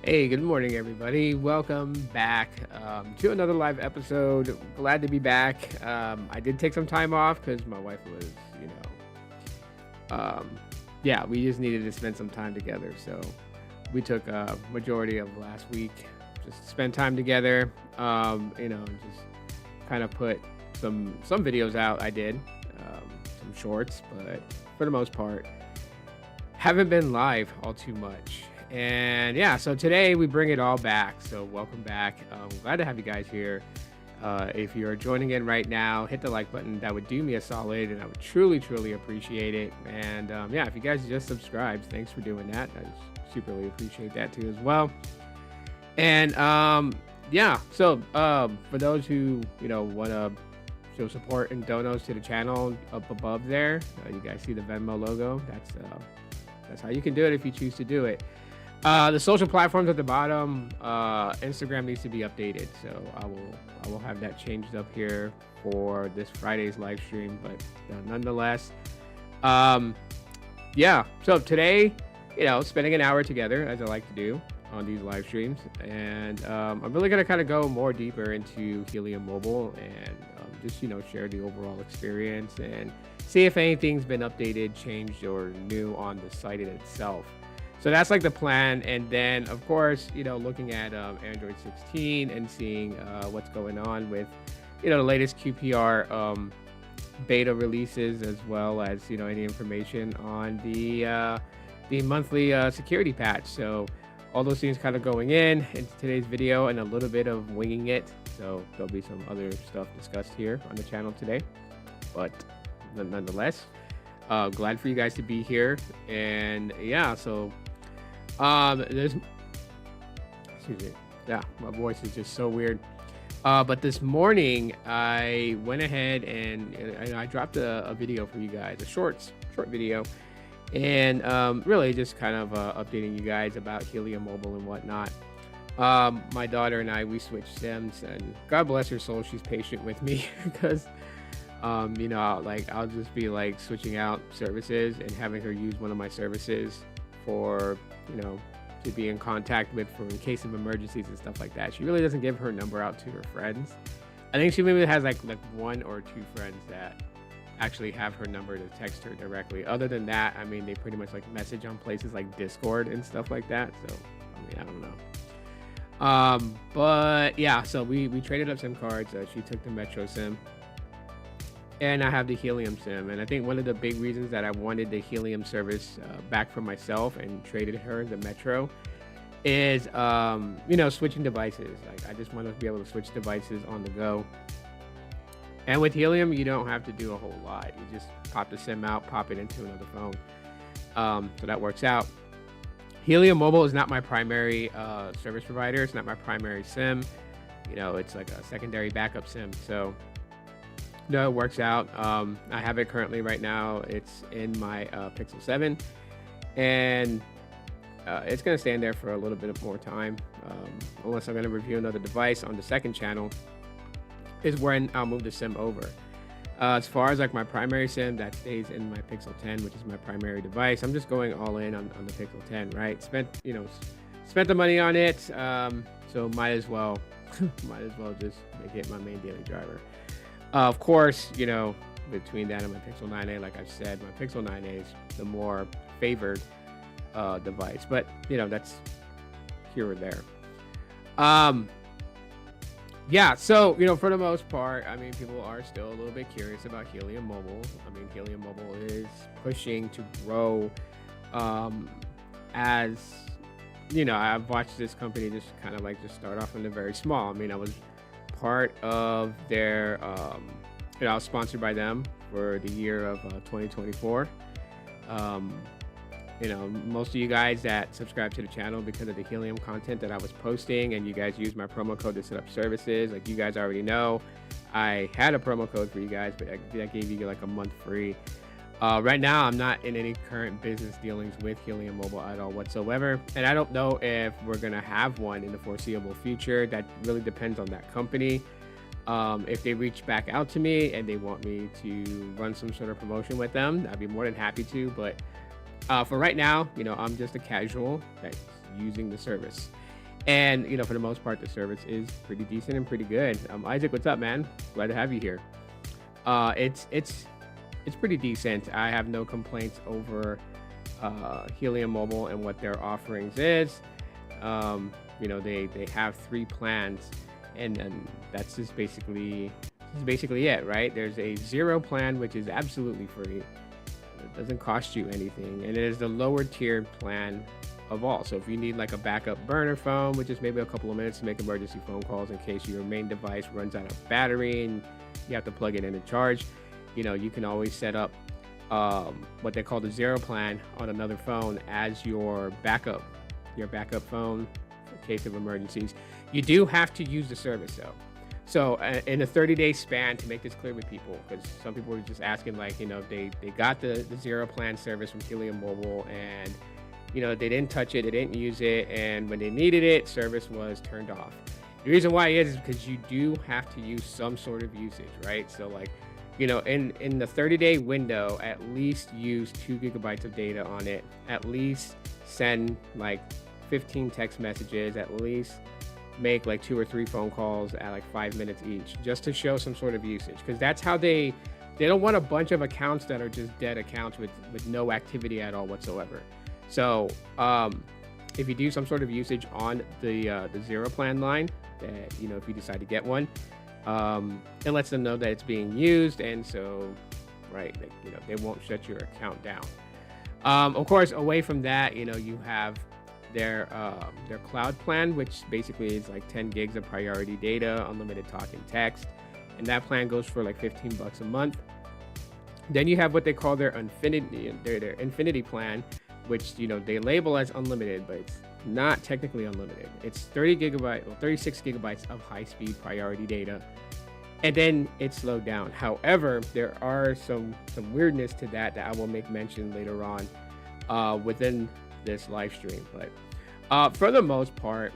Hey, good morning, everybody. Welcome back to another live episode. Glad to be back. I did take some time off because my wife was, um, yeah, we just needed to spend some time together. So we took a majority of last week just to spend time together, and just kind of put some videos out. I did some shorts, but for the most part, haven't been live all too much. And yeah, so today we bring it all back. So welcome back. Glad to have you guys here. If you're joining in right now, hit the like button. That would do me a solid, and I would truly, truly appreciate it. And yeah, if you guys just subscribed, thanks for doing that. I superly appreciate that too as well. And yeah, so for those who want to show support and donos to the channel up above there, you guys see the Venmo logo. That's how you can do it if you choose to do it. The social platforms at the bottom, Instagram needs to be updated, so I will have that changed up here for this Friday's live stream. But nonetheless, yeah. So today, spending an hour together as I like to do on these live streams, and I'm really gonna kind of go more deeper into Helium Mobile and just share the overall experience and see if anything's been updated, changed, or new on the site in itself. So that's like the plan. And then, of course, looking at Android 16 and seeing what's going on with, the latest QPR beta releases, as well as, any information on the monthly security patch. So all those things kind of going into today's video and a little bit of winging it. So there'll be some other stuff discussed here on the channel today. But nonetheless, glad for you guys to be here. And yeah, so there's, excuse me, yeah, my voice is just so weird. But this morning I went ahead and I dropped a video for you guys, a short video, and really just kind of updating you guys about Helium Mobile and whatnot. My daughter and we switched sims, and God bless her soul, she's patient with me because I'll just be like switching out services and having her use one of my services for, to be in contact with for in case of emergencies and stuff like that. She really doesn't give her number out to her friends. I think she maybe has like one or two friends that actually have her number to text her directly. Other than that, I mean, they pretty much like message on places like Discord and stuff like that. So, I mean, I don't know. But yeah, so we traded up SIM cards. She took the Metro SIM, and I have the Helium SIM. And I think one of the big reasons that I wanted the Helium service back for myself and traded her the Metro is, switching devices. Like, I just want to be able to switch devices on the go. And with Helium, you don't have to do a whole lot. You just pop the SIM out, pop it into another phone. So that works out. Helium Mobile is not my primary service provider. It's not my primary SIM. It's like a secondary backup SIM. So no, it works out. I have it currently right now. It's in my Pixel 7, and it's going to stand there for a little bit more time, unless I'm going to review another device on the second channel, is when I'll move the SIM over. As far as like my primary SIM, that stays in my Pixel 10, which is my primary device. I'm just going all in on the Pixel 10, right? Spent the money on it, so might as well just make it my main daily driver. Of course, between that and my Pixel 9a, like I've said, my Pixel 9a is the more favored device, but that's here or there. Yeah, so for the most part, I mean, people are still a little bit curious about Helium Mobile. I mean, Helium Mobile is pushing to grow. As I've watched this company just kind of like just start off in the very small. I mean, I was part of their I was sponsored by them for the year of 2024. Most of you guys that subscribe to the channel because of the Helium content that I was posting, and you guys use my promo code to set up services, like you guys already know, I had a promo code for you guys, but I gave you like a month free. Right now, I'm not in any current business dealings with Helium Mobile at all whatsoever, and I don't know if we're gonna have one in the foreseeable future. That really depends on that company. If they reach back out to me and they want me to run some sort of promotion with them, I'd be more than happy to. But for right now, I'm just a casual that's using the service. And for the most part, the service is pretty decent and pretty good. Isaac, what's up, man? Glad to have you here. It's pretty decent. I have no complaints over Helium Mobile and what their offerings is. They have 3 plans, and then that's just basically it, right? There's a 0 plan, which is absolutely free. It doesn't cost you anything, and it is the lower tier plan of all. So if you need like a backup burner phone, which is maybe a couple of minutes to make emergency phone calls in case your main device runs out of battery and you have to plug it in and charge, you can always set up what they call the 0 plan on another phone as your backup phone in case of emergencies. You do have to use the service though. So in a 30-day span, to make this clear with people, because some people were just asking, like, they got the 0 plan service from Helium Mobile, and they didn't touch it, they didn't use it, and when they needed it, service was turned off. The reason why is because you do have to use some sort of usage, right? So like, in the 30-day window, at least use 2 gigabytes of data on it, at least send like 15 text messages, at least make like 2 or 3 phone calls at like 5 minutes each, just to show some sort of usage, because that's how they don't want a bunch of accounts that are just dead accounts with no activity at all whatsoever. So if you do some sort of usage on the 0 plan line, that if you decide to get one, it lets them know that it's being used, and so they won't shut your account down. Of course, away from that, you have their cloud plan, which basically is like 10 gigs of priority data, unlimited talk and text, and that plan goes for like $15 a month. Then you have what they call their infinity plan, which they label as unlimited, but it's not technically unlimited. It's 36 gigabytes of high-speed priority data, and then it's slowed down. However, there are some weirdness to that I will make mention later on within this live stream. But for the most part,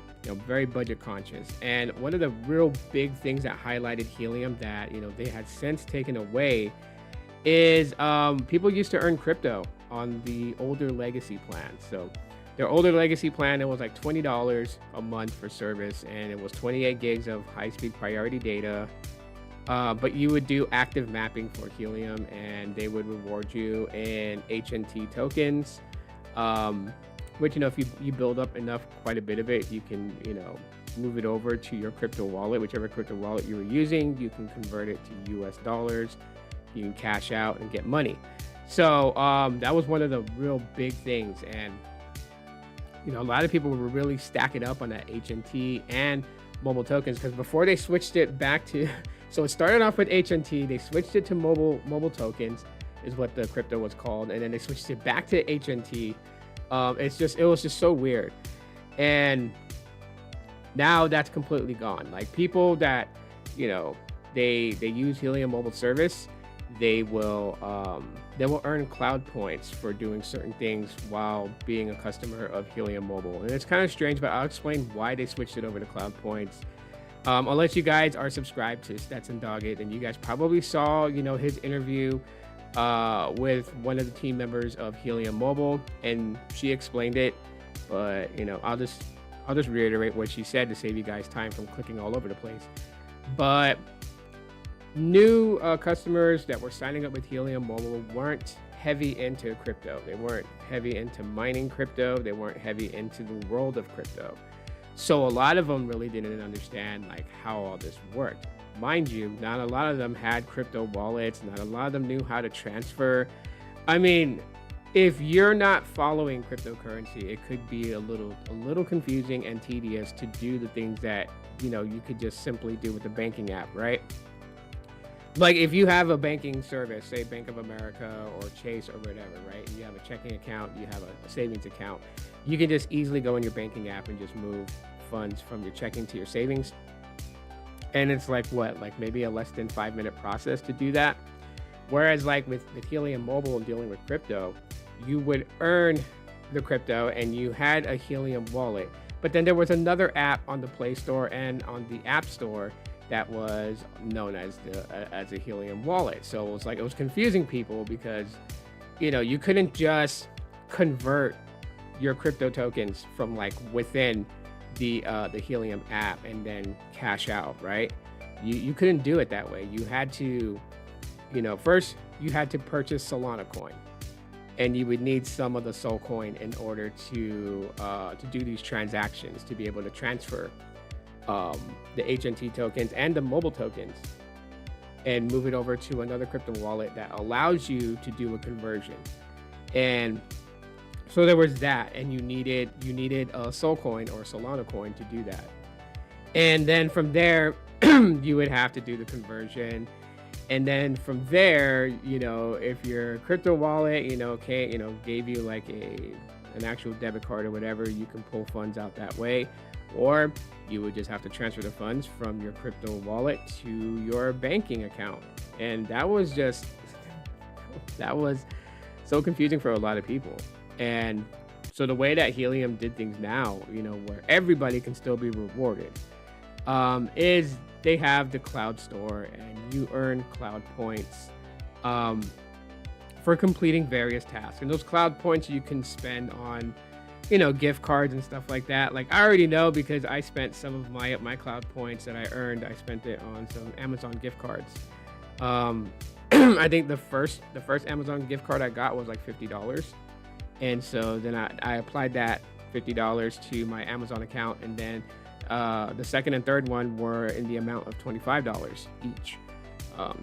very budget conscious. And one of the real big things that highlighted Helium that they had since taken away is people used to earn crypto on the older legacy plan. So their older legacy plan, it was like $20 a month for service, and it was 28 gigs of high-speed priority data. But you would do active mapping for Helium, and they would reward you in HNT tokens, which if you build up quite a bit of it, you can move it over to your crypto wallet, whichever crypto wallet you were using. You can convert it to US dollars, you can cash out and get money. So that was one of the real big things, and a lot of people were really stacking up on that HNT and mobile tokens, because before they switched it back to so it started off with HNT, they switched it to mobile tokens is what the crypto was called, and then they switched it back to HNT. It was just so weird, and now that's completely gone. Like, people that they use Helium Mobile service, they will earn cloud points for doing certain things while being a customer of Helium Mobile. And it's kind of strange, but I'll explain why they switched it over to cloud points. Unless you guys are subscribed to Stetson Doggett, then you guys probably saw his interview with one of the team members of Helium Mobile, and she explained it. But I'll just reiterate what she said to save you guys time from clicking all over the place. But new customers that were signing up with Helium Mobile weren't heavy into crypto. They weren't heavy into mining crypto. They weren't heavy into the world of crypto. So a lot of them really didn't understand like how all this worked. Mind you, not a lot of them had crypto wallets. Not a lot of them knew how to transfer. I mean, if you're not following cryptocurrency, it could be a little confusing and tedious to do the things that you could just simply do with the banking app, right? Like, if you have a banking service, say Bank of America or Chase or whatever, right? And you have a checking account, you have a savings account, you can just easily go in your banking app and just move funds from your checking to your savings. And it's like maybe a less than 5-minute process to do that. Whereas like with Helium Mobile and dealing with crypto, you would earn the crypto and you had a Helium wallet. But then there was another app on the Play Store and on the App Store that was known as a Helium wallet. So it was confusing people because you couldn't just convert your crypto tokens from like within the Helium app and then cash out, right? You couldn't do it that way. You had to, first you had to purchase Solana coin, and you would need some of the Sol coin in order to do these transactions, to be able to transfer the HNT tokens and the mobile tokens and move it over to another crypto wallet that allows you to do a conversion. And so there was that, and you needed a Sol coin or Solana coin to do that. And then from there, you would have to do the conversion. And then from there, if your crypto wallet, gave you like an actual debit card or whatever, you can pull funds out that way. Or you would just have to transfer the funds from your crypto wallet to your banking account. And that was so confusing for a lot of people. And so the way that Helium did things now, where everybody can still be rewarded, is they have the cloud store, and you earn cloud points for completing various tasks. And those cloud points you can spend on, gift cards and stuff like that. Like, I already know, because I spent some of my cloud points that I earned, I spent it on some Amazon gift cards. I think the first Amazon gift card I got was like $50. And so then I applied that $50 to my Amazon account, and then the second and third one were in the amount of $25 each.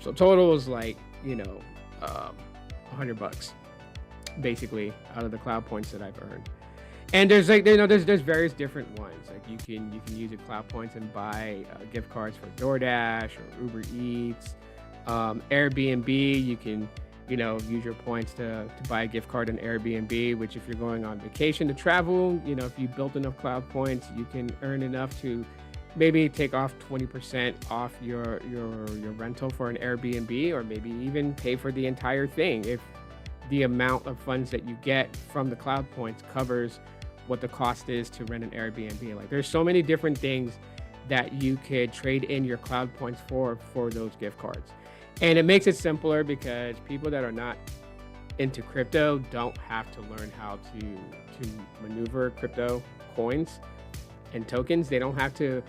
So total was like, $100 basically out of the cloud points that I've earned. And there's there's various different ones. Like you can use your cloud points and buy gift cards for DoorDash or Uber Eats, Airbnb. You can use your points to buy a gift card in Airbnb, which if you're going on vacation to travel, if you built enough cloud points, you can earn enough to maybe take off 20% off your rental for an Airbnb, or maybe even pay for the entire thing if the amount of funds that you get from the cloud points covers what the cost is to rent an Airbnb. Like, there's so many different things that you could trade in your cloud points for those gift cards. And it makes it simpler because people that are not into crypto don't have to learn how to maneuver crypto coins and tokens. They don't have to,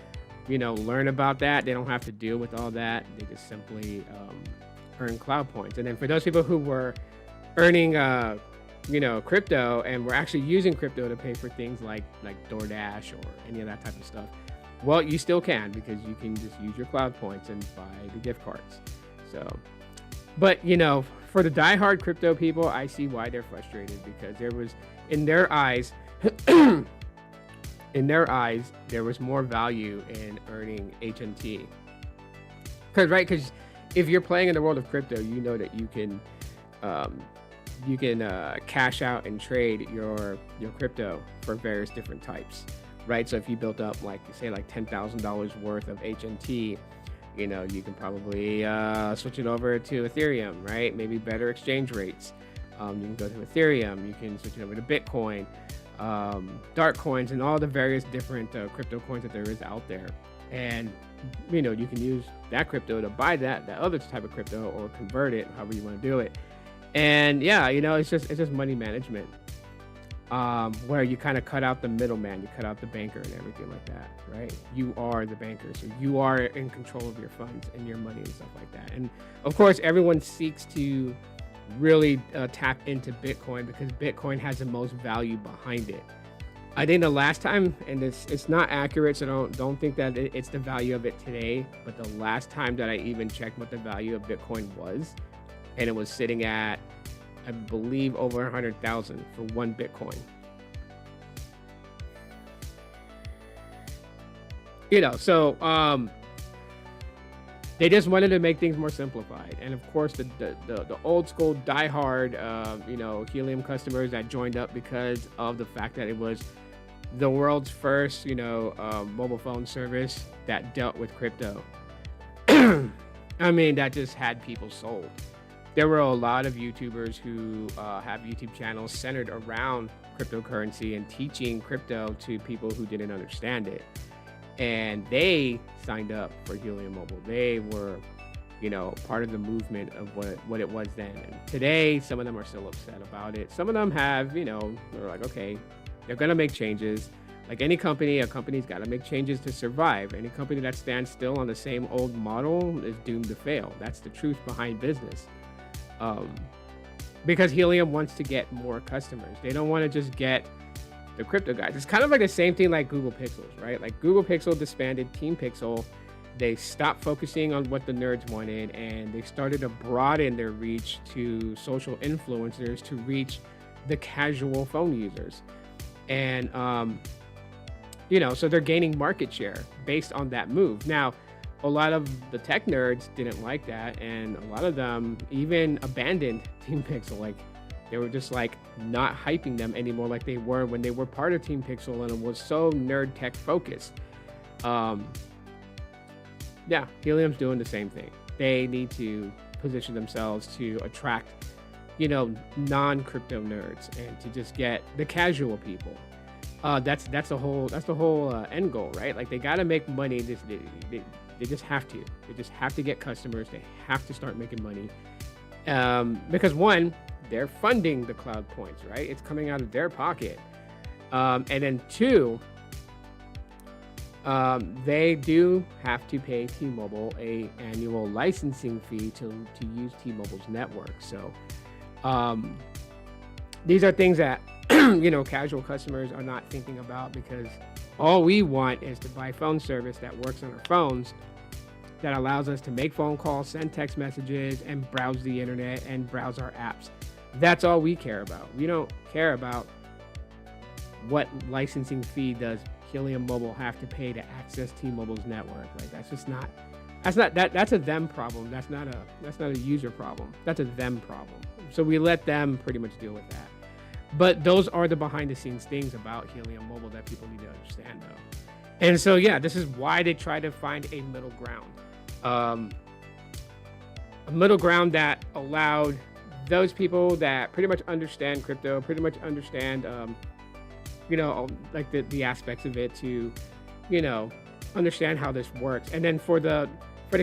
learn about that. They don't have to deal with all that. They just simply earn cloud points. And then for those people who were earning, crypto and were actually using crypto to pay for things like DoorDash or any of that type of stuff, well, you still can, because you can just use your cloud points and buy the gift cards. So, but for the diehard crypto people, I see why they're frustrated, because there was, in their eyes, there was more value in earning HNT. Because if you're playing in the world of crypto, you know that you can cash out and trade your crypto for various different types, right? So if you built up like $10,000 worth of HNT, you can probably switch it over to Ethereum, right? Maybe better exchange rates. You can go to Ethereum. You can switch it over to Bitcoin, dark coins, and all the various different crypto coins that there is out there. And you can use that crypto to buy that other type of crypto, or convert it, however you want to do it. And yeah, it's just money management, where you kind of cut out the middleman, you cut out the banker and everything like that, right? You are the banker, so you are in control of your funds and your money and stuff like that. And of course, everyone seeks to really tap into Bitcoin, because Bitcoin has the most value behind it. I think the last time, and it's not accurate, so don't think that it's the value of it today, but the last time that I even checked what the value of Bitcoin was, and it was sitting at, I believe, over 100,000 for one Bitcoin. So they just wanted to make things more simplified. And of course, the old school diehard, Helium customers that joined up because of the fact that it was the world's first, mobile phone service that dealt with crypto. I mean, that just had people sold. There were a lot of YouTubers who have YouTube channels centered around cryptocurrency and teaching crypto to people who didn't understand it. And they signed up for Helium Mobile. They were, part of the movement of what it was then. And today, some of them are still upset about it. Some of them have, they're like, okay, they're going to make changes. Like any company, a company's got to make changes to survive. Any company that stands still on the same old model is doomed to fail. That's the truth behind business. Um, because Helium wants to get more customers. They don't want to just get the crypto guys. It's kind of like the same thing like Google Pixels, right? Like Google Pixel disbanded Team Pixel. They stopped focusing on what the nerds wanted, and they started to broaden their reach to social influencers to reach the casual phone users. And so they're gaining market share based on that move. Now, a lot of the tech nerds didn't like that, and a lot of them even abandoned Team Pixel. Like they were just like not hyping them anymore like they were when they were part of Team Pixel and it was so nerd tech focused. Yeah, Helium's doing the same thing. They need to position themselves to attract, non-crypto nerds and to just get the casual people. That's the whole end goal, right? Like they got to make money. They just have to. They just have to get customers. They have to start making money. Because one, they're funding the cloud points, right? It's coming out of their pocket. And then two, they do have to pay T-Mobile a annual licensing fee to use T-Mobile's network. So these are things that casual customers are not thinking about, because all we want is to buy phone service that works on our phones, that allows us to make phone calls, send text messages, and browse the internet and browse our apps. That's all we care about. We don't care about what licensing fee does Helium Mobile have to pay to access T-Mobile's network. Like that's a them problem. That's not a user problem. That's a them problem. So we let them pretty much deal with that. But those are the behind the scenes things about Helium Mobile that people need to understand though. And so yeah, this is why they try to find a middle ground. A middle ground that allowed those people that pretty much understand crypto, pretty much understand like the aspects of it to, understand how this works. And then for the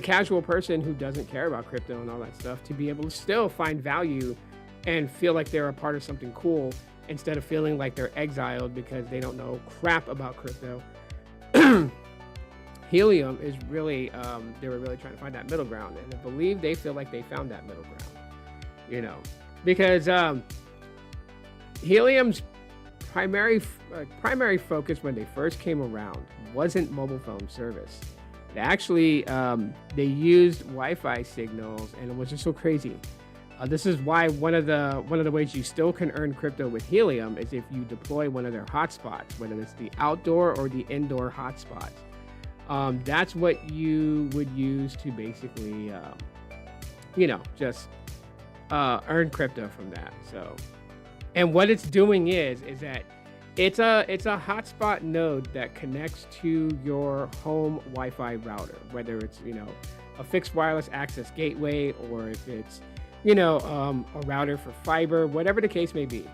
casual person who doesn't care about crypto and all that stuff, to be able to still find value and feel like they're a part of something cool instead of feeling like they're exiled because they don't know crap about crypto. Helium is really, they were really trying to find that middle ground, and I believe they feel like they found that middle ground, because Helium's primary focus when they first came around wasn't mobile phone service. They actually, they used Wi-Fi signals, and it was just so crazy. This is why one of the ways you still can earn crypto with Helium is if you deploy one of their hotspots, whether it's the outdoor or the indoor hotspots. That's what you would use to basically, just earn crypto from that. So, and what it's doing is that it's a hotspot node that connects to your home Wi-Fi router, whether it's a fixed wireless access gateway or if it's a router for fiber, whatever the case may be.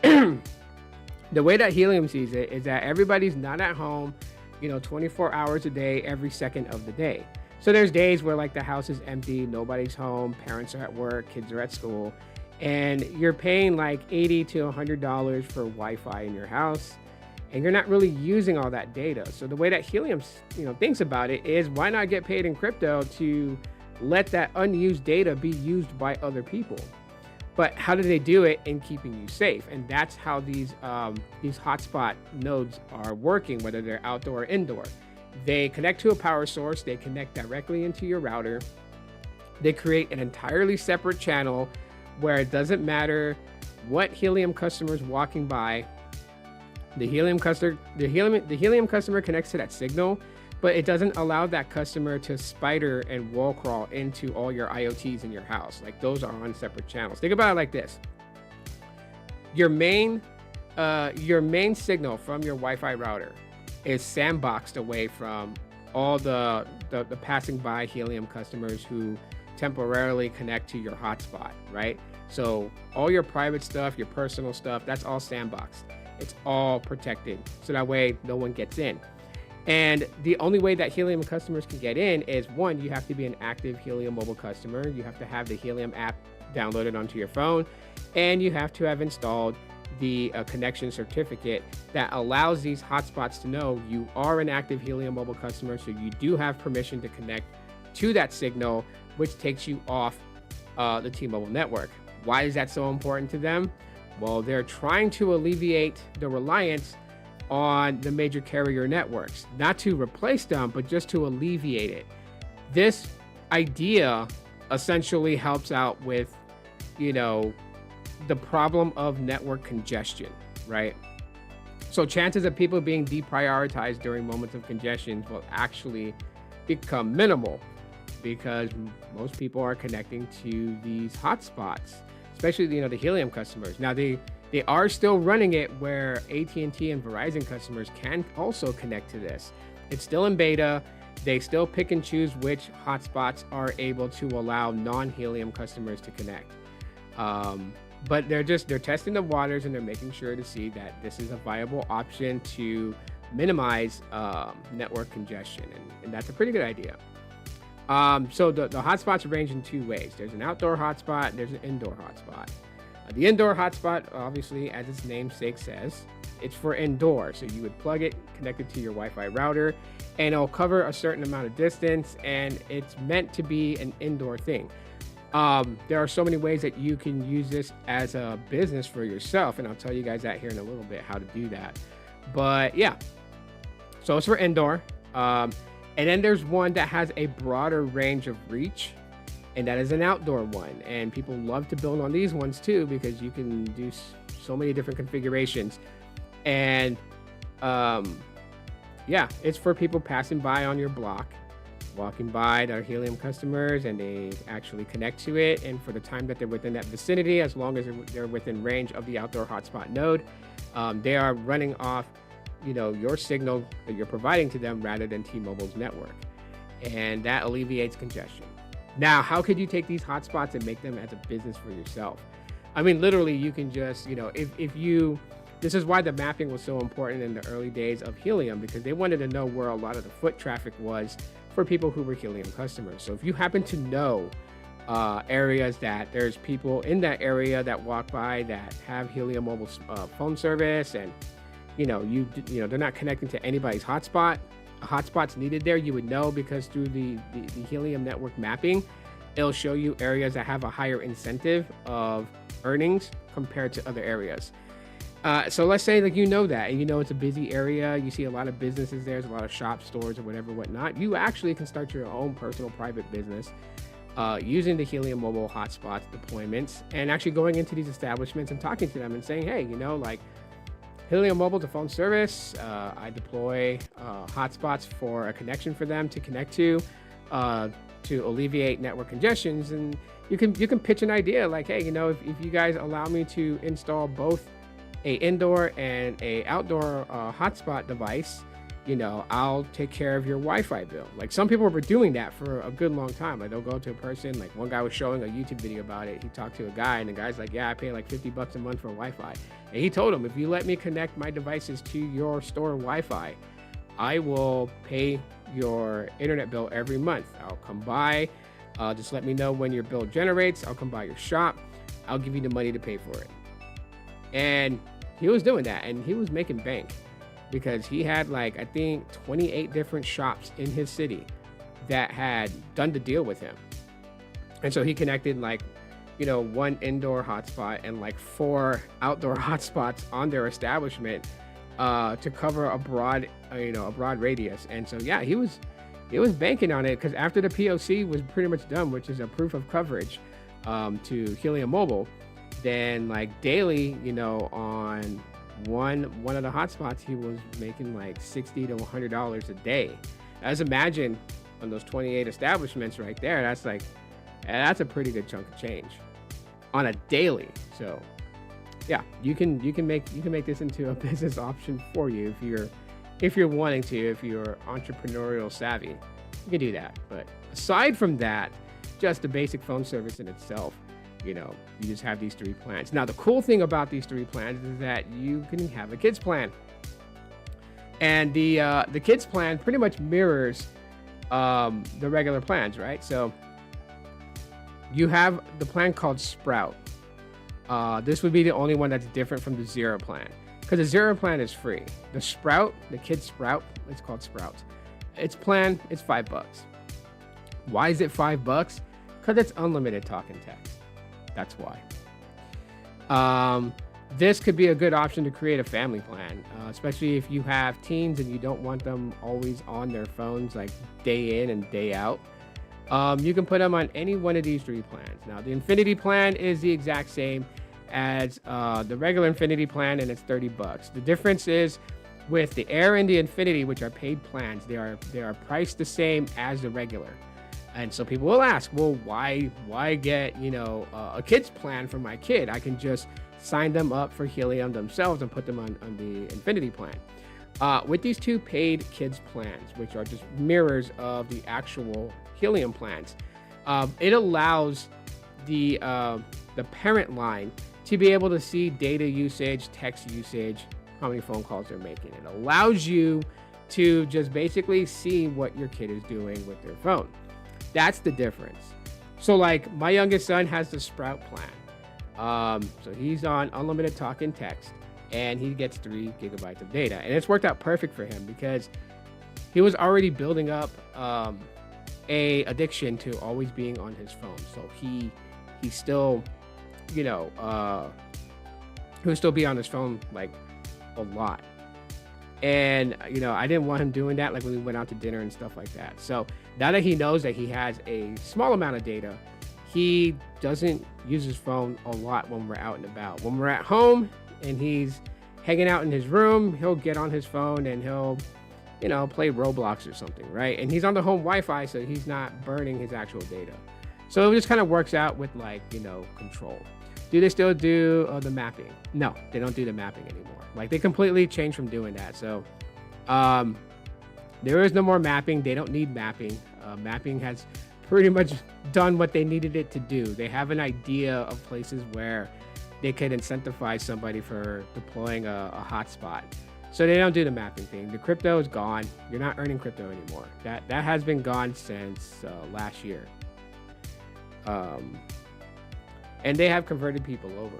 The way that Helium sees it is that everybody's not at home 24 hours a day, every second of the day. So there's days where like the house is empty, nobody's home, parents are at work, kids are at school, and you're paying like $80 to $100 for Wi-Fi in your house, and you're not really using all that data. So the way that Helium, thinks about it is, why not get paid in crypto to let that unused data be used by other people? But how do they do it in keeping you safe? And that's how these hotspot nodes are working, whether they're outdoor or indoor. They connect to a power source. They connect directly into your router. They create an entirely separate channel where it doesn't matter what Helium customer is walking by. The Helium customer connects to that signal, but it doesn't allow that customer to spider and wall crawl into all your IoTs in your house. Like, those are on separate channels. Think about it like this. Your main signal from your Wi-Fi router is sandboxed away from all the passing by Helium customers who temporarily connect to your hotspot, right? So all your private stuff, your personal stuff, that's all sandboxed. It's all protected. So that way no one gets in. And the only way that Helium customers can get in is, one, you have to be an active Helium mobile customer. You have to have the Helium app downloaded onto your phone, and you have to have installed the connection certificate that allows these hotspots to know you are an active Helium Mobile customer, so you do have permission to connect to that signal, which takes you off the T-Mobile network. Why is that so important to them? Well, they're trying to alleviate the reliance on the major carrier networks, not to replace them, but just to alleviate it. This idea essentially helps out with, the problem of network congestion, right? So chances of people being deprioritized during moments of congestion will actually become minimal because most people are connecting to these hotspots, especially, the Helium customers. Now, they are still running it where AT&T and Verizon customers can also connect to this. It's still in beta. They still pick and choose which hotspots are able to allow non-Helium customers to connect. But they're testing the waters, and they're making sure to see that this is a viable option to minimize network congestion. And that's a pretty good idea. So the hotspots range in two ways. There's an outdoor hotspot, and there's an indoor hotspot. The indoor hotspot, obviously, as its namesake says, it's for indoor. So you would plug it, connect it to your Wi-Fi router, and it'll cover a certain amount of distance, and it's meant to be an indoor thing. There are so many ways that you can use this as a business for yourself, and I'll tell you guys that here in a little bit, how to do that. But yeah, so it's for indoor. And then there's one that has a broader range of reach, and that is an outdoor one. And people love to build on these ones too, because you can do so many different configurations. And yeah, it's for people passing by on your block, walking by their Helium customers, and they actually connect to it. And for the time that they're within that vicinity, as long as they're within range of the outdoor hotspot node, they are running off, your signal that you're providing to them rather than T-Mobile's network. And that alleviates congestion. Now, how could you take these hotspots and make them as a business for yourself? I mean, literally, you can just, this is why the mapping was so important in the early days of Helium, because they wanted to know where a lot of the foot traffic was for people who were Helium customers. So if you happen to know areas that there's people in that area that walk by that have Helium Mobile phone service, and they're not connecting to anybody's hotspot, a hotspot's needed there, you would know, because through the Helium network mapping, it'll show you areas that have a higher incentive of earnings compared to other areas. So let's say that that, and it's a busy area, you see a lot of businesses there's a lot of shops, stores, or whatnot. You actually can start your own personal private business using the Helium Mobile hotspots deployments, and actually going into these establishments and talking to them and saying, hey, Helium Mobile to phone service, I deploy hotspots for a connection for them to connect to alleviate network congestions. And you can pitch an idea like, hey, if you guys allow me to install both a indoor and a outdoor hotspot device, I'll take care of your Wi-Fi bill. Like, some people were doing that for a good long time. Like, they'll go to a person, like one guy was showing a YouTube video about it. He talked to a guy, and the guy's like, yeah, I pay like $50 a month for Wi-Fi. And he told him, if you let me connect my devices to your store Wi-Fi, I will pay your internet bill every month. I'll come by, just let me know when your bill generates. I'll come by your shop. I'll give you the money to pay for it. And he was doing that, and he was making bank, because he had like, I think 28 different shops in his city that had done the deal with him. And so he connected like, one indoor hotspot and like 4 outdoor hotspots on their establishment to cover a broad radius. And so, yeah, he was banking on it, because after the POC was pretty much done, which is a proof of coverage to Helium Mobile, then like daily, on one of the hotspots, he was making like $60 to $100 a day. As imagine on those 28 establishments right there, that's a pretty good chunk of change on a daily. So yeah, you can make this into a business option for you if you're wanting to, if you're entrepreneurial savvy, you can do that. But aside from that, just the basic phone service in itself, you just have these 3 plans. Now, the cool thing about these 3 plans is that you can have a kids plan. And the kids plan pretty much mirrors the regular plans, right? So you have the plan called Sprout. This would be the only one that's different from the zero plan, because the zero plan is free. The Sprout, the Kid Sprout, it's called Sprout. Its plan is $5. Why is it $5? Because it's unlimited talk and text. That's why. This could be a good option to create a family plan, especially if you have teens and you don't want them always on their phones like day in and day out. You can put them on any one of these 3 plans. Now, the Infinity plan is the exact same as the regular Infinity plan, and it's $30. The difference is with the Air and the Infinity, which are paid plans, they are priced the same as the regular. And so people will ask, well, why get, a kid's plan for my kid? I can just sign them up for Helium themselves and put them on the Infinity plan. With these 2 paid kids plans, which are just mirrors of the actual Helium plans, it allows the parent line to be able to see data usage, text usage, how many phone calls they're making. It allows you to just basically see what your kid is doing with their phone. That's the difference. So like my youngest son has the Sprout plan. So he's on unlimited talk and text, and he gets 3 gigabytes of data. And it's worked out perfect for him because he was already building up a addiction to always being on his phone. So he still, he would still be on his phone like a lot. And, I didn't want him doing that, like when we went out to dinner and stuff like that. So now that he knows that he has a small amount of data, he doesn't use his phone a lot when we're out and about. When we're at home and he's hanging out in his room, he'll get on his phone and he'll, play Roblox or something, right? And he's on the home Wi-Fi, so he's not burning his actual data. So it just kind of works out with control. Do they still do the mapping? No, they don't do the mapping anymore. Like they completely changed from doing that. So there is no more mapping. They don't need mapping. Mapping has pretty much done what they needed it to do. They have an idea of places where they could incentivize somebody for deploying a hotspot. So they don't do the mapping thing. The crypto is gone. You're not earning crypto anymore. That has been gone since last year. And they have converted people over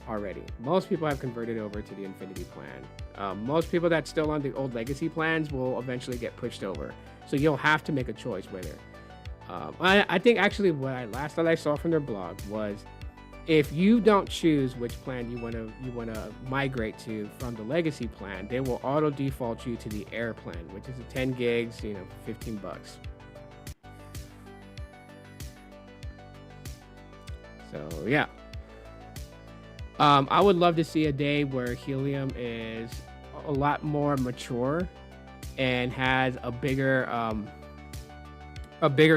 already. Most people have converted over to the Infinity plan. Most people that's still on the old legacy plans will eventually get pushed over. So you'll have to make a choice whether. I think actually what last that I saw from their blog was, if you don't choose which plan you wanna migrate to from the legacy plan, they will auto default you to the Air plan, which is a 10 gigs, $15. So yeah, I would love to see a day where Helium is a lot more mature and has a bigger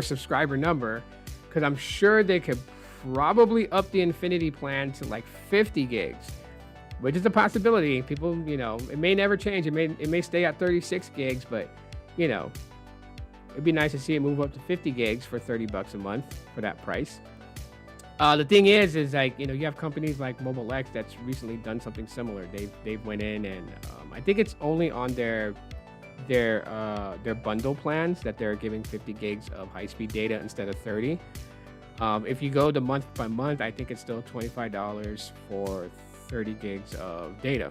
subscriber number, because I'm sure they could probably up the Infinity plan to like 50 gigs, which is a possibility. People, it may never change. It may stay at 36 gigs, but it'd be nice to see it move up to 50 gigs for $30 a month for that price. The thing is like, you have companies like Mobile X that's recently done something similar. They've went in and I think it's only on their bundle plans that they're giving 50 gigs of high-speed data instead of 30. If you go to month by month, I think it's still $25 for 30 gigs of data.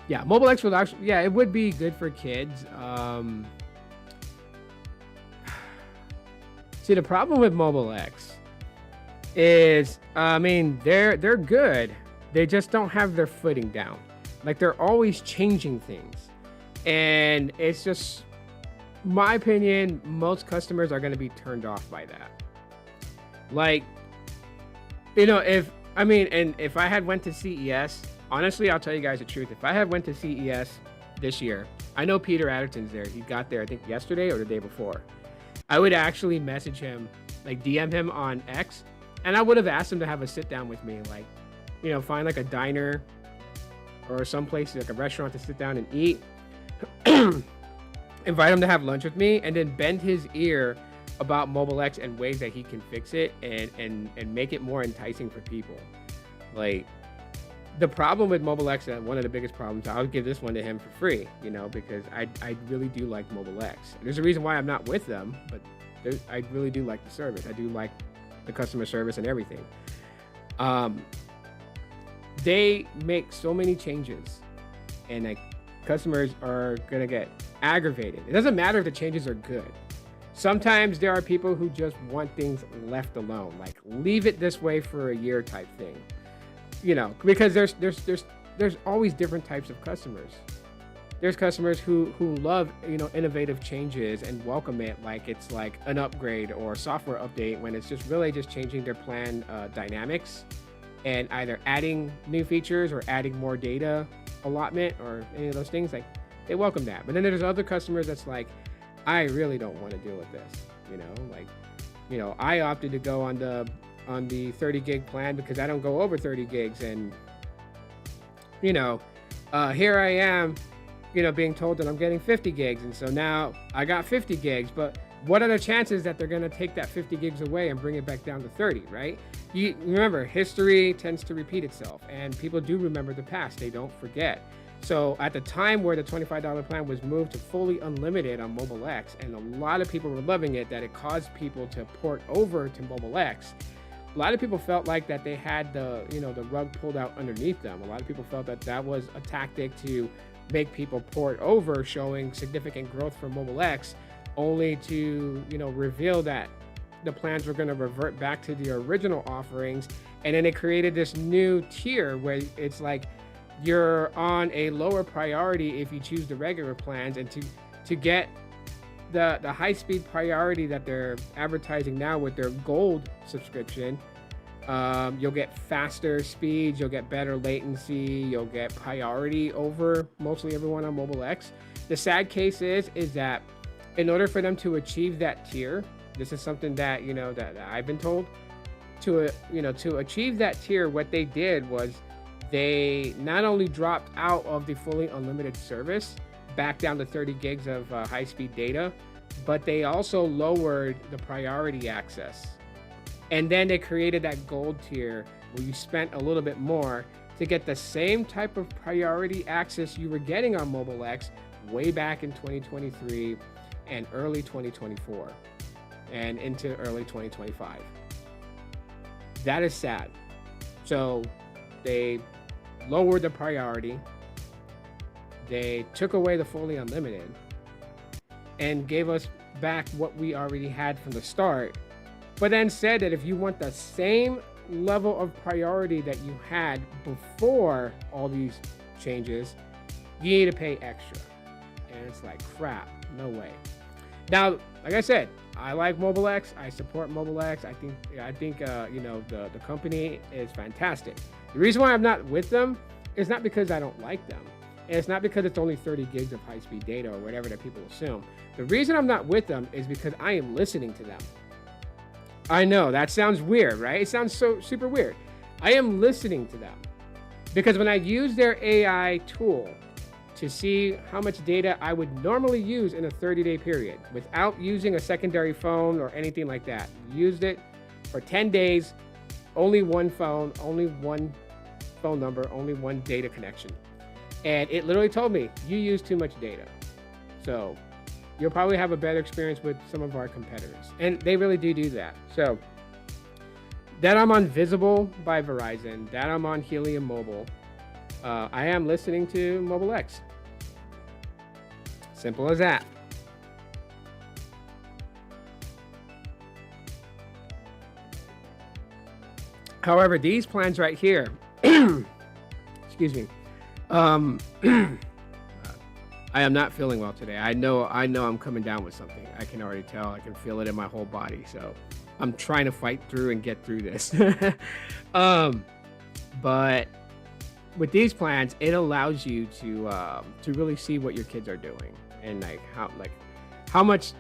Yeah, Mobile X would actually, it would be good for kids. See, the problem with Mobile X is, they're good. They just don't have their footing down. Like, they're always changing things. And it's just, my opinion, most customers are going to be turned off by that. Like, if I had went to CES, honestly, I'll tell you guys the truth. If I had went to CES this year, I know Peter Adderton's there. He got there, I think, yesterday or the day before. I would actually message him, like DM him on X, and I would have asked him to have a sit down with me, like, find like a diner or someplace, like a restaurant to sit down and eat. Invite him to have lunch with me, and then bend his ear about Mobile X and ways that he can fix it and make it more enticing for people. Like, The problem with Mobile X, one of the biggest problems, I'll give this one to him for free, because I really do like Mobile X. There's a reason why I'm not with them, but I really do like the service. I do like the customer service and everything. They make so many changes, and like customers are gonna get aggravated. It doesn't matter if the changes are good. Sometimes there are people who just want things left alone, like leave it this way for a year type thing. Because there's always different types of customers. There's customers who love, innovative changes and welcome it like it's like an upgrade or a software update, when it's just really just changing their plan dynamics and either adding new features or adding more data allotment or any of those things. Like, they welcome that. But then there's other customers that's like, I really don't want to deal with this. I opted to go on the 30 gig plan because I don't go over 30 gigs, and here I am, being told that I'm getting 50 gigs, and so now I got 50 gigs, but what are the chances that they're going to take that 50 gigs away and bring it back down to 30, right? You remember, history tends to repeat itself, and people do remember the past. They don't forget. So at the time where the $25 plan was moved to fully unlimited on Mobile X, and a lot of people were loving it, that it caused people to port over to Mobile X. A lot of people felt like that they had the rug pulled out underneath them. A lot of people felt that that was a tactic to make people port over, showing significant growth for Mobile X, only to reveal that the plans were going to revert back to the original offerings. And then it created this new tier where it's like you're on a lower priority if you choose the regular plans, and to get the high-speed priority that they're advertising now with their gold subscription, you'll get faster speeds, you'll get better latency, you'll get priority over mostly everyone on Mobile X. The sad case is that in order for them to achieve that tier, this is something that that I've been told, to achieve that tier, what they did was they not only dropped out of the fully unlimited service back down to 30 gigs of high-speed data, but they also lowered the priority access. And then they created that gold tier where you spent a little bit more to get the same type of priority access you were getting on Mobile X way back in 2023 and early 2024 and into early 2025. That is sad. So they lowered the priority, they took away the fully unlimited, and gave us back what we already had from the start, but then said that if you want the same level of priority that you had before all these changes, you need to pay extra. And it's like, crap, no way. Now, like I said, I like Mobile X. I support Mobile X. I think the company is fantastic. The reason why I'm not with them is not because I don't like them. And it's not because it's only 30 gigs of high-speed data or whatever that people assume. The reason I'm not with them is because I am listening to them. I know, that sounds weird, right? It sounds so super weird. I am listening to them. Because when I use their AI tool to see how much data I would normally use in a 30-day period without using a secondary phone or anything like that, used it for 10 days, only one phone, only one phone number, only one data connection. And it literally told me, you use too much data. So you'll probably have a better experience with some of our competitors. And they really do that. So that I'm on Visible by Verizon, that I'm on Helium Mobile, I am listening to Mobile X. Simple as that. However, these plans right here, excuse me, I am not feeling well today. I know I'm coming down with something. I can already tell. I can feel it in my whole body. So I'm trying to fight through and get through this. But with these plans, it allows you to really see what your kids are doing and how much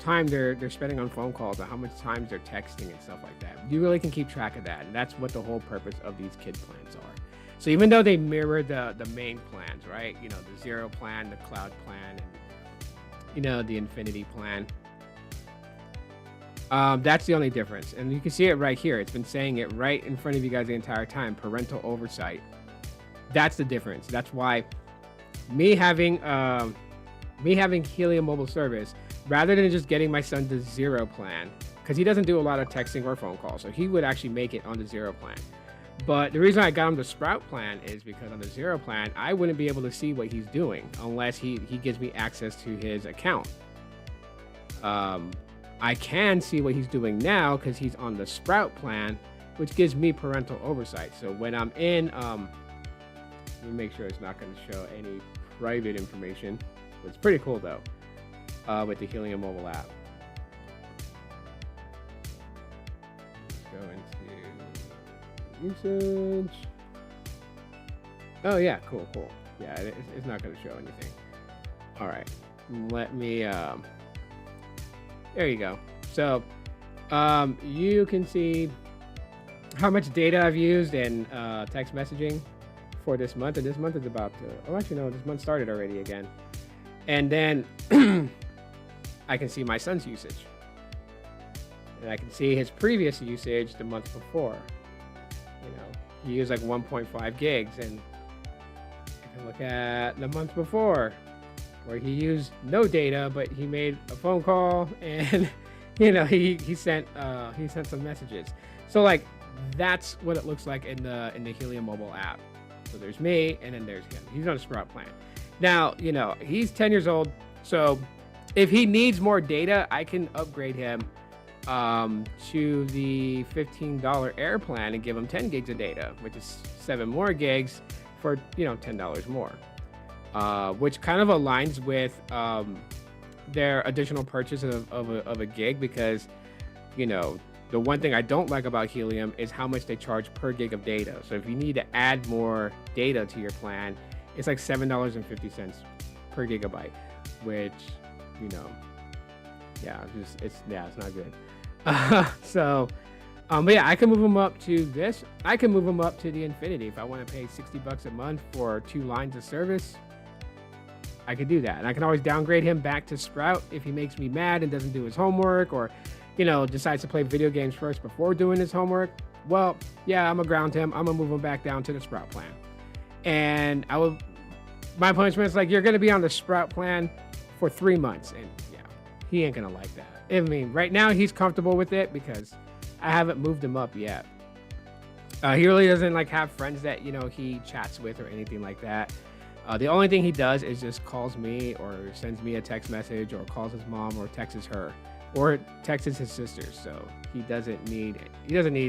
time they're spending on phone calls and how much time they're texting and stuff like that. You really can keep track of that, and that's what the whole purpose of these kid plans are. So even though they mirror the main plans, right? The zero plan, the cloud plan, and the infinity plan. That's the only difference. And you can see it right here. It's been saying it right in front of you guys the entire time. Parental oversight. That's the difference. That's why me having Helium mobile service, rather than just getting my son the zero plan, because he doesn't do a lot of texting or phone calls, so he would actually make it on the zero plan. But the reason I got him the Sprout plan is because on the zero plan, I wouldn't be able to see what he's doing unless he gives me access to his account. I can see what he's doing now because he's on the Sprout plan, which gives me parental oversight. So when I'm in, let me make sure it's not going to show any private information. It's pretty cool though, with the Helium mobile app. Let's go into usage. Oh yeah, cool. Yeah, it's not going to show anything. All right, let me, there you go. So you can see how much data I've used in text messaging for this month, and this month is about to, oh actually no, this month started already again. And then I can see my son's usage, and I can see his previous usage the month before. You know, he used like 1.5 gigs, and I can look at the month before where he used no data, but he made a phone call, and you know, he sent some messages. So like that's what it looks like in the Helium mobile app. So there's me, and then there's him. He's on a Sprout plan. Now, you know, he's 10 years old, so if he needs more data, I can upgrade him to the $15 Air plan and give him 10 gigs of data, which is 7 more gigs for, you know, $10 more, which kind of aligns with their additional purchase of a gig, because, you know, the one thing I don't like about Helium is how much they charge per gig of data. So if you need to add more data to your plan, it's like $7.50 per gigabyte, which, you know, yeah, it's not good. But yeah, I can move them up to this. I can move them up to the Infinity if I want to pay $60 a month for 2 lines of service. I could do that, and I can always downgrade him back to Sprout if he makes me mad and doesn't do his homework, or, you know, decides to play video games first before doing his homework. Well, yeah, I'm gonna ground him. I'm gonna move him back down to the Sprout plan. And my punishment is like, you're going to be on the Sprout plan for 3 months. And yeah, he ain't going to like that. I mean, right now he's comfortable with it because I haven't moved him up yet. He really doesn't like have friends that, you know, he chats with or anything like that. The only thing he does is just calls me or sends me a text message, or calls his mom or texts her, or texts his sisters. So he doesn't need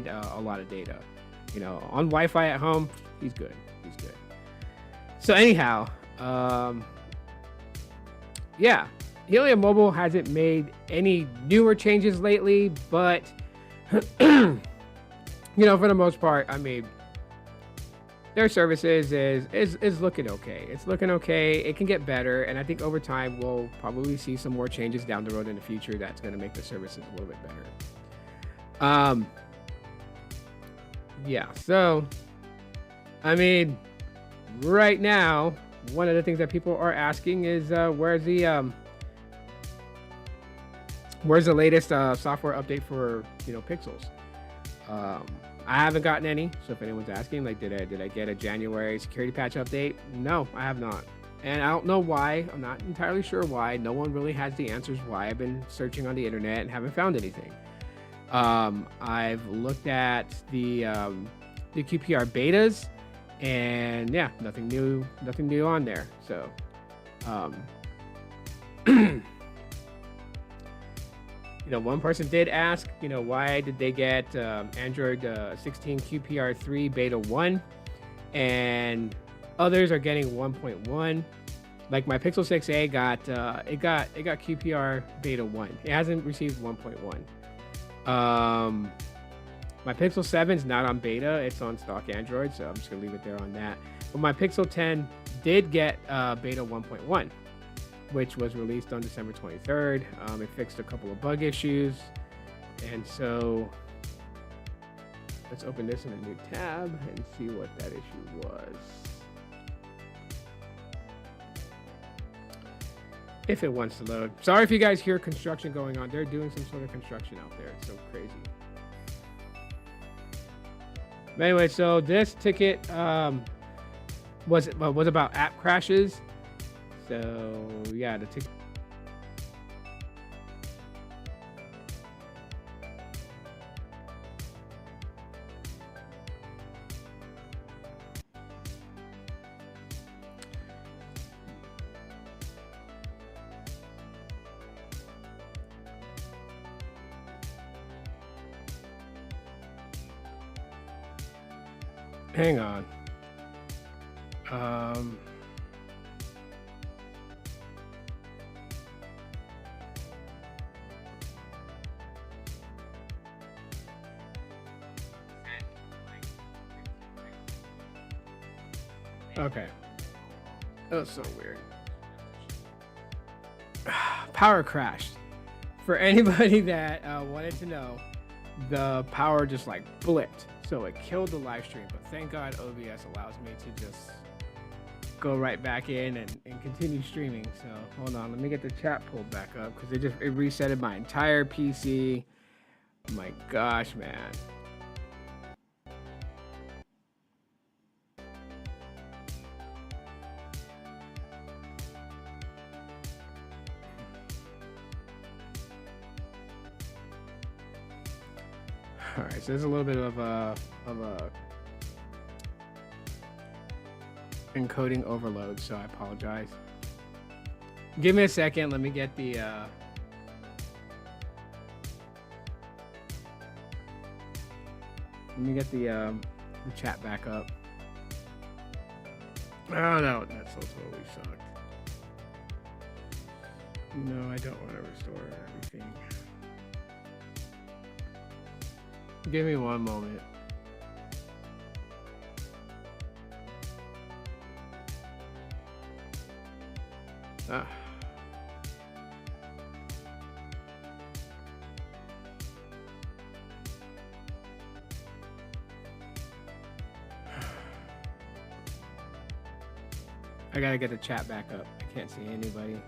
a lot of data. You know, on Wi-Fi at home, he's good. So anyhow, yeah, Helium Mobile hasn't made any newer changes lately, but you know, for the most part, I mean, their services is looking okay. It's looking okay. It can get better, and I think over time we'll probably see some more changes down the road in the future that's going to make the services a little bit better. Yeah. So, I mean, right now, one of the things that people are asking is where's the latest software update for, you know, Pixels. I haven't gotten any, so if anyone's asking, like, did I get a January security patch update? No, I have not, and I don't know why. I'm not entirely sure why. No one really has the answers why. I've been searching on the internet and haven't found anything. I've looked at the QPR betas, and yeah, nothing new on there. So you know, one person did ask, you know, why did they get Android 16 QPR3 beta 1 and others are getting 1.1. Like my Pixel 6a got QPR beta 1. It hasn't received 1.1. My Pixel 7 is not on beta. It's on stock Android, so I'm just gonna leave it there on that. But my Pixel 10 did get beta 1.1, which was released on December 23rd. It fixed a couple of bug issues, and so let's open this in a new tab and see what that issue was. If it wants to load. Sorry if you guys hear construction going on. They're doing some sort of construction out there. It's so crazy. But anyway, so this ticket was about app crashes. So yeah, the tick. Hang on. Um, okay. That was so weird. Power crashed. For anybody that wanted to know, the power just like blipped. So it killed the live stream. But thank God OBS allows me to just go right back in and continue streaming. So hold on, let me get the chat pulled back up because it resetted my entire PC. My gosh, man. All right, so there's a little bit of a encoding overload, so I apologize. Give me a second. Let me get the chat back up. Oh no, that so totally sucked. No, I don't want to restore everything. Give me one moment. Ah. I gotta get the chat back up. I can't see anybody.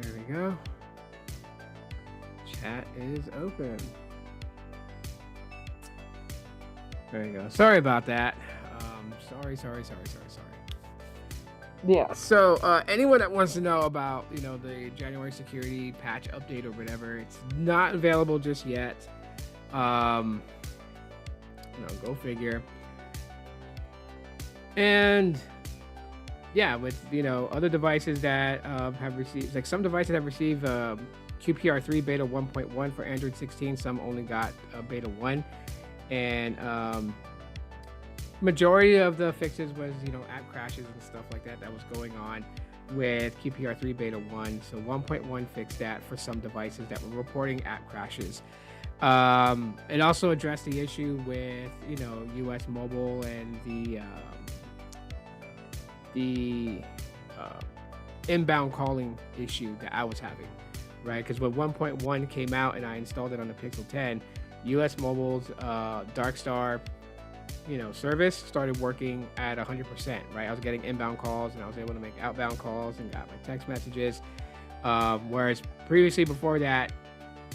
There we go. Chat is open. There you go. Sorry about that. Sorry. Yeah. So anyone that wants to know about, the January security patch update or whatever, it's not available just yet. Go figure. And yeah, with other devices that have received, like some devices have received QPR3 beta 1.1 for Android 16. Some only got beta 1, and majority of the fixes was app crashes and stuff like that was going on with QPR3 beta 1. So 1.1 fixed that for some devices that were reporting app crashes. It also addressed the issue with US mobile and the inbound calling issue that I was having, right? Because when 1.1 came out and I installed it on the Pixel 10, US Mobile's Darkstar, service started working at 100%, right? I was getting inbound calls and I was able to make outbound calls and got my text messages. Whereas previously, before that,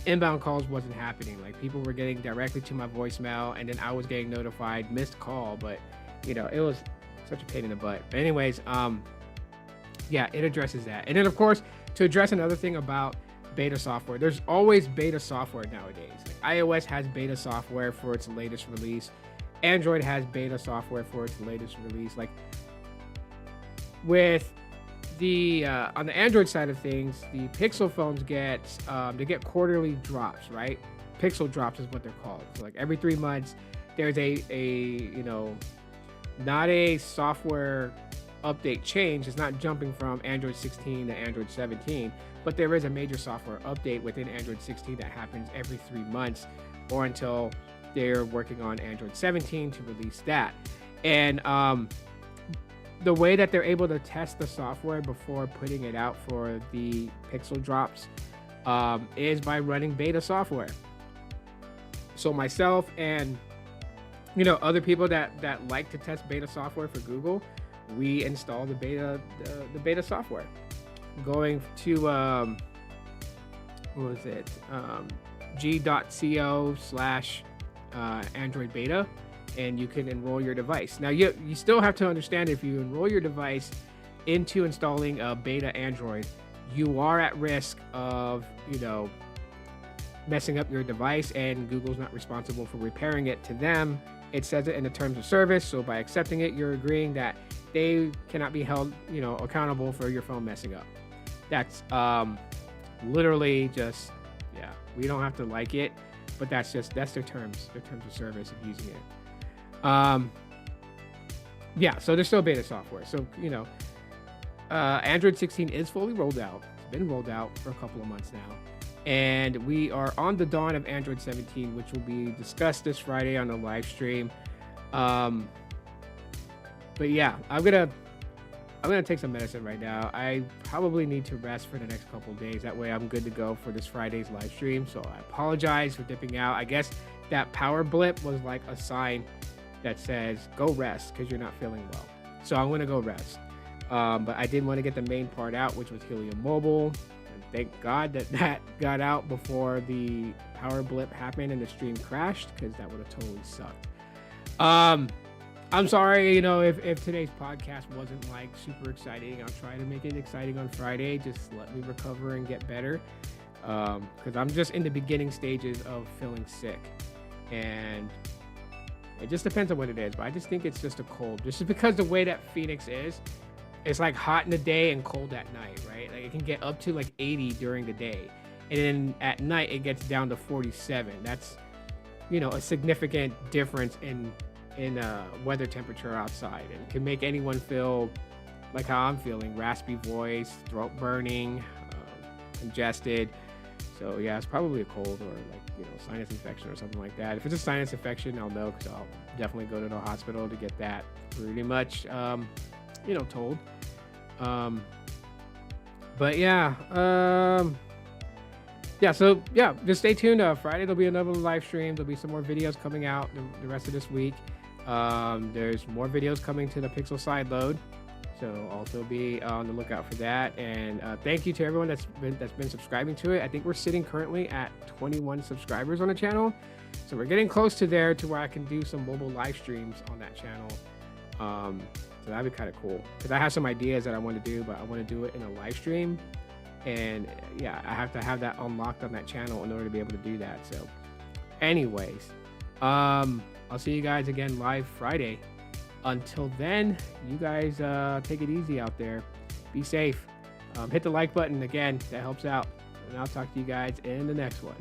inbound calls wasn't happening. Like people were getting directly to my voicemail, and then I was getting notified missed call, but it was such a pain in the butt. But anyways, yeah, it addresses that. And then of course, to address another thing about beta software, there's always beta software nowadays. Like iOS has beta software for its latest release. Android has beta software for its latest release. Like with the on the Android side of things, the Pixel phones get quarterly drops, right? Pixel drops is what they're called. So like every 3 months, there's a not a software update change. It's not jumping from Android 16 to Android 17, but there is a major software update within Android 16 that happens every 3 months, or until they're working on Android 17 to release that. And the way that they're able to test the software before putting it out for the Pixel drops is by running beta software. So myself and other people that like to test beta software for Google, we install the beta software. Going to what was it? tsc.co/Android beta, and you can enroll your device. Now, you still have to understand, if you enroll your device into installing a beta Android, you are at risk of, messing up your device, and Google's not responsible for repairing it. To them, it says it in the terms of service. So by accepting it, you're agreeing that they cannot be held, accountable for your phone messing up. That's literally just, yeah, we don't have to like it, but that's their terms of service of using it. Yeah, so there's still beta software. So, Android 16 is fully rolled out. It's been rolled out for a couple of months now. And we are on the dawn of Android 17, which will be discussed this Friday on the live stream. But yeah, I'm gonna take some medicine right now. I probably need to rest for the next couple of days. That way I'm good to go for this Friday's live stream. So I apologize for dipping out. I guess that power blip was like a sign that says go rest because you're not feeling well. So I'm gonna go rest. But I did want to get the main part out, which was Helium Mobile. And thank God that got out before the power blip happened and the stream crashed, because that would have totally sucked. I'm sorry, if today's podcast wasn't like super exciting. I'll try to make it exciting on Friday. Just let me recover and get better. Because I'm just in the beginning stages of feeling sick. And it just depends on what it is. But I just think it's just a cold. Just because the way that Phoenix is, it's like hot in the day and cold at night, right? Like it can get up to like 80 during the day. And then at night, it gets down to 47. That's, a significant difference in weather temperature outside, and can make anyone feel like how I'm feeling: raspy voice, throat burning, congested. So yeah, it's probably a cold or like, sinus infection or something like that. If it's a sinus infection, I'll know, because I'll definitely go to the hospital to get that pretty much, told. But yeah, so yeah, just stay tuned. Friday there'll be another live stream. There'll be some more videos coming out the rest of this week. There's more videos coming to the Pixel Sideload, so also be on the lookout for that. And thank you to everyone that's been subscribing to it. I think we're sitting currently at 21 subscribers on the channel, so we're getting close to there, to where I can do some mobile live streams on that channel. So that'd be kind of cool, because I have some ideas that I want to do, but I want to do it in a live stream. And yeah, I have to have that unlocked on that channel in order to be able to do that. So anyways, I'll see you guys again live Friday. Until then, you guys take it easy out there. Be safe. Hit the like button again. That helps out. And I'll talk to you guys in the next one.